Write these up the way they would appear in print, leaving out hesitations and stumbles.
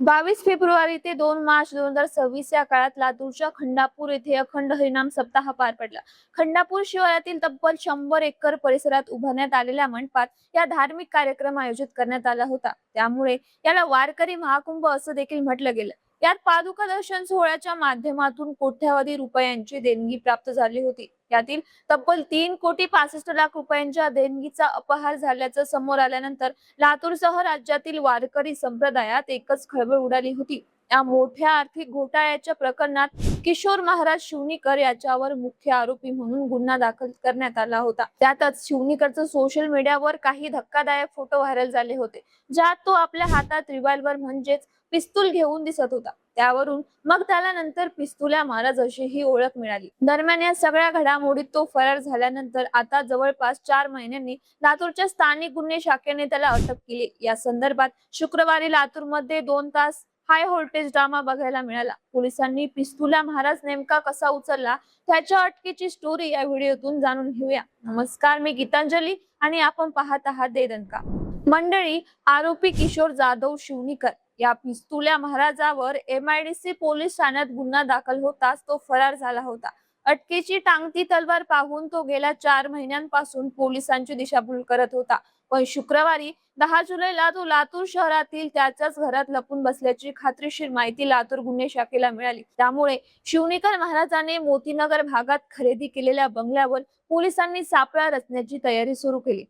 22 February ते 2 मार्च 2026 या काळात लातूरच्या खंडापूर येथे अखंड हरिनाम सप्ताह पार पडला. खंडापूर शिवारातील तब्बल 100 एकर परिसरात उभारण्यात आलेल्या मंडपात या धार्मिक कार्यक्रम आयोजित करण्यात आला होता. त्यामुळे याला वारकरी महाकुंभ असं देखील म्हटलं गेलं. यात पादुका दर्शन सोहळ्याच्या माध्यमातून कोट्यावधी रुपयांची देणगी प्राप्त झाली होती. यातील तब्बल 3,65,00,000 रुपयांच्या देणगीचा अपहार झाल्याचं समोर आल्यानंतर लातूरसह राज्यातील वारकरी संप्रदायात एकच खळबळ उडाली होती. या मोठ्या आर्थिक घोटाळ्याच्या प्रकरणात किशोर महाराज शिवणीकर याच्यावर मुख्य आरोपी म्हणून गुन्हा दाखल करण्यात आला होता. त्यातच शिवणीकरचं सोशल मीडियावर काही धक्कादायक फोटो व्हायरल झाले होते, ज्यात तो आपल्या हातात रिव्हॉल्वर म्हणजेच पिस्तूल घेऊन दिसत होता. त्यावरून मग त्याला नंतर पिस्तुल्या महाराज अशी ही ओळख मिळाली. दरम्यान या सगळ्या घडामोडीत तो फरार झाल्यानंतर आता जवळपास 4 महिन्यांनी लातूरच्या स्थानिक गुन्हे शाखेने त्याला अटक केली. या संदर्भात शुक्रवारी लातूरमध्ये 2 तास हाय व्होल्टेज ड्रामा बघायला मिळाला. पोलिसांनी पिस्तुल्या महाराज नेमका कसा उचलला त्याच्या अटकेची स्टोरी या व्हिडिओतून जाणून घेऊया. नमस्कार, मी गीतांजली आणि आपण पाहत आहात दे दणका. मंडळी, आरोपी किशोर जाधव शिवणीकर या पिस्तुल्या महाराजावर MIDC पोलीस ठाण्यात गुन्हा दाखल होताच तो फरार झाला होता. अटकेची टांगती तलवार पाहून तो गेल्या 4 महिन्यांपासून पोलिसांची दिशाभूल करत होता. पण शुक्रवारी 10 जुलैला तो लातूर शहरातील त्याच्याच घरात लपून बसल्याची खात्रीशीर माहिती लातूर गुन्हे शाखेला मिळाली. त्यामुळे शिवणीकर महाराजाने मोतीनगर भागात खरेदी केलेल्या बंगल्यावर पोलिसांनी सापळा रचण्याची तयारी सुरू केली.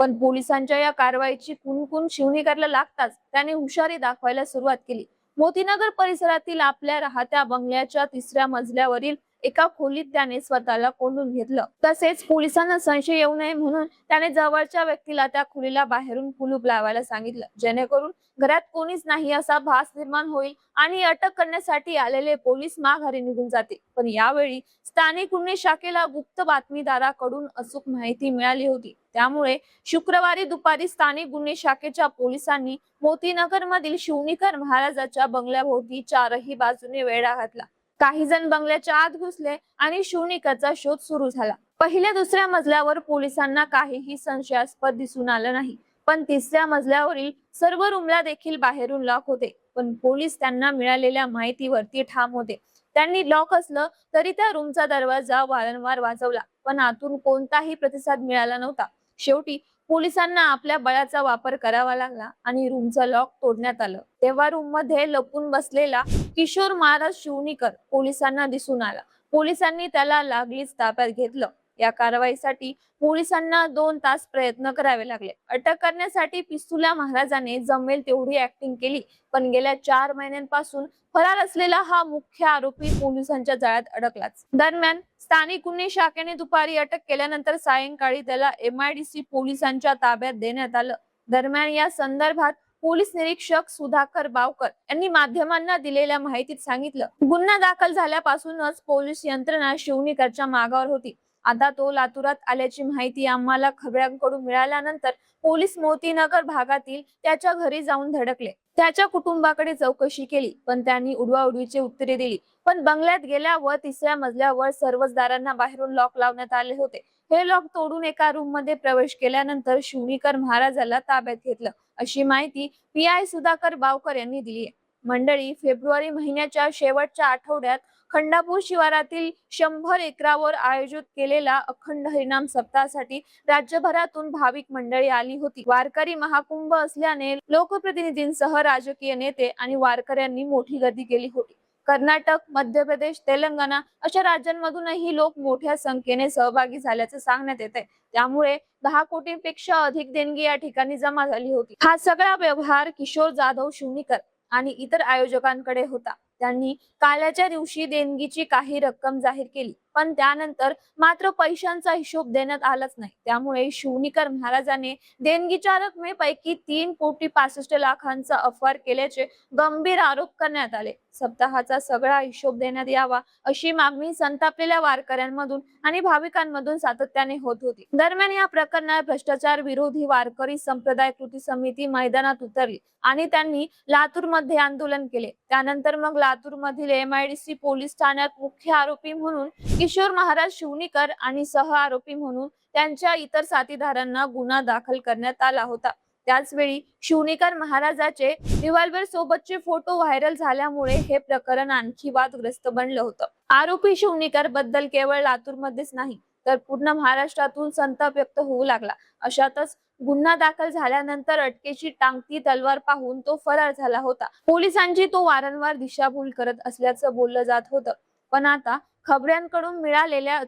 पण पोलिसांच्या या कारवाईची कुणकुण शिवणीकरला लागताच त्याने हुशारी दाखवायला सुरुवात केली. मोतीनगर परिसरातील आपल्या राहत्या बंगल्याच्या 3ऱ्या मजल्यावरील एका खोलीत त्याने स्वतःला कोंडून घेतलं. तसेच पोलिसांना संशय येऊ नये म्हणून त्याने जवळच्या व्यक्तीला त्या खोलीला बाहेरून कुलूप लावायला सांगितलं, जेणेकरून घरात कोणीच नाही असा भास निर्माण होईल आणि अटक करण्यासाठी आलेले पोलीस माघारी निघून जाते. पण यावेळी स्थानिक गुन्हे शाखेला गुप्त बातमीदाराकडून अचूक माहिती मिळाली होती. त्यामुळे शुक्रवारी दुपारी स्थानिक गुन्हे शाखेच्या पोलिसांनी मोतीनगर मधील शिवणीकर महाराजाच्या बंगल्याभोवती 4ही बाजूने वेढा घातला. काही जण बंगल्याच्या आत घुसले आणि शिवणीकरचा शोध सुरू झाला. पहिल्या 2ऱ्या मजल्यावर पोलिसांना काहीही संशयास्पद दिसून आलं नाही, पण 3ऱ्या मजल्यावरील सर्व रूमला देखील बाहेरून लॉक होते. पण पोलीस त्यांना मिळालेल्या माहितीवरती ठाम होते. त्यांनी लॉक असलं तरी त्या रूमचा दरवाजा वारंवार वाजवला, पण आतून कोणताही प्रतिसाद मिळाला नव्हता. शेवटी पोलिसांना आपल्या बळाचा वापर करावा लागला आणि रूमचं लॉक तोडण्यात आलं. तेव्हा रूम मध्ये लपून बसलेला किशोर महाराज शिवणीकर पोलिसांना दिसून आला. पोलिसांनी त्याला लागलीच ताब्यात घेतलं. या कारवाईसाठी पोलिसांना 2 तास प्रयत्न करावे लागले. अटक करण्यासाठी पिस्तुल्या महाराजाने जमेल तेवढी ऍक्टिंग केली, पण गेल्या 4 महिन्यांपासून फरार असलेला हा मुख्य आरोपी पोलिसांच्या जाळ्यात अडकलाच. दरम्यान स्थानिक गुन्हे शाखेने दुपारी अटक केल्यानंतर सायंकाळी त्याला MIDC पोलिसांच्या ताब्यात देण्यात आलं. दरम्यान या संदर्भात पोलीस निरीक्षक सुधाकर बावकर यांनी माध्यमांना दिलेल्या माहितीत सांगितलं, गुन्हा दाखल झाल्यापासूनच पोलीस यंत्रणा शिवणीकरच्या मागावर होती. आता तो लातूरात आल्याची माहिती आम्हाला खबऱ्यांकडून मिळाल्यानंतर पोलीस मोतीनगर भागातील त्याच्या घरी जाऊन धडकले. त्याच्या कुटुंबाकडे चौकशी केली, पण त्यांनी उडवाउडवीची उत्तरे दिली. पण बंगल्यात गेल्यावर 3ऱ्या मजल्यावर सर्वच दारांना बाहेरून लॉक लावण्यात आले होते. हे लॉक तोडून एका रूम मध्ये प्रवेश केल्यानंतर शिवणीकर महाराजाला ताब्यात घेतलं, अशी माहिती PI सुधाकर बावकर यांनी दिली आहे. मंडळी, फेब्रुवारी महिन्याच्या शेवटच्या आठवड्यात खंडापूर शिवारातील 100 एकरावर आयोजित केलेला अखंड हरिनाम सप्ताहासाठी राज्यभरातून भाविक मंडळी आली होती. वारकरी महाकुंभ असल्याने लोकप्रतिनिधींसह राजकीय नेते आणि वारकऱ्यांनी मोठी गर्दी केली होती. कर्नाटक, मध्य प्रदेश, तेलंगणा अशा राज्यांमधूनही लोक मोठ्या संख्येने सहभागी झाल्याचं सांगण्यात येत आहे. त्यामुळे 10 कोटींपेक्षा अधिक देणगी या ठिकाणी जमा झाली होती. हा सगळा व्यवहार किशोर जाधव शिवणीकर आणि इतर आयोजकांकडे होता. त्यांनी काल्याच्या दिवशी देणगीची काही रक्कम जाहीर केली, पण त्यानंतर मात्र पैशांचा हिशोब देण्यात आलाच नाही. त्यामुळे शिवणीकर महाराजाने देणगीच्या रकमेपैकी 3,65,00,000 अपहार केल्याचे गंभीर आरोप करण्यात आले. सप्ताहाचा सगळा हिशोब देण्यात यावा अशी मागणी संतापलेल्या वारकऱ्यांमधून आणि भाविकांमधून सातत्याने होत होती. दरम्यान या प्रकरणात भ्रष्टाचार विरोधी वारकरी संप्रदाय कृती समिती मैदानात उतरली आणि त्यांनी लातूरमध्ये आंदोलन केले. त्यानंतर मग लातूरमधील MIDC पोलीस ठाण्यात मुख्य आरोपी म्हणून किशोर महाराज शिवणीकर आणि सह आरोपी म्हणून त्यांच्या इतर साथीदारांना गुन्हा दाखल करण्यात आला होता. त्याचवेळी शिवनेकर महाराजाचे रिव्हॉल्वर सोबतचे फोटो व्हायरल झाल्यामुळे हे प्रकरण आणखी वादग्रस्त बनलं होतं. आरोपी शिवनेकर बद्दल केवळ लातूरमध्येच नाही तर पूर्ण महाराष्ट्रातून संताप व्यक्त होऊ लागला. अशातच गुन्हा दाखल झाल्यानंतर अटकेची टांगती तलवार पाहून तो फरार झाला होता. पोलिसांची तो वारंवार दिशाभूल करत असल्याचं बोललं जात होतं. पण आता खबऱ्यांकडून मिळालेल्या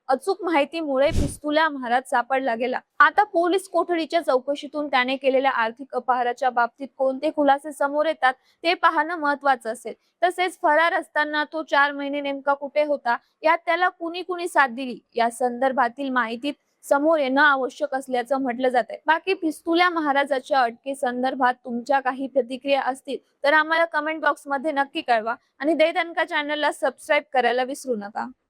अचूक माहितीमुळे पिस्तुल्या महाराज सापडला गेला. आता पोलीस कोठडीच्या चौकशीतून त्याने केलेल्या आर्थिक अपहाराच्या बाबतीत कोणते खुलासे समोर येतात ते पाहणं महत्वाचं असेल. तसेच फरार असताना तो 4 महिने नेमका कुठे होता, यात त्याला कुणी साथ दिली, या संदर्भातील माहिती समोर येणं आवश्यक असल्याचं म्हटलं जात आहे. बाकी पिस्तुल्या महाराजाच्या अटके संदर्भात तुमच्या काही प्रतिक्रिया असतील तर आम्हाला कमेंट बॉक्स मध्ये नक्की कळवा आणि दे दणका चॅनलला सबस्क्राईब करायला विसरू नका.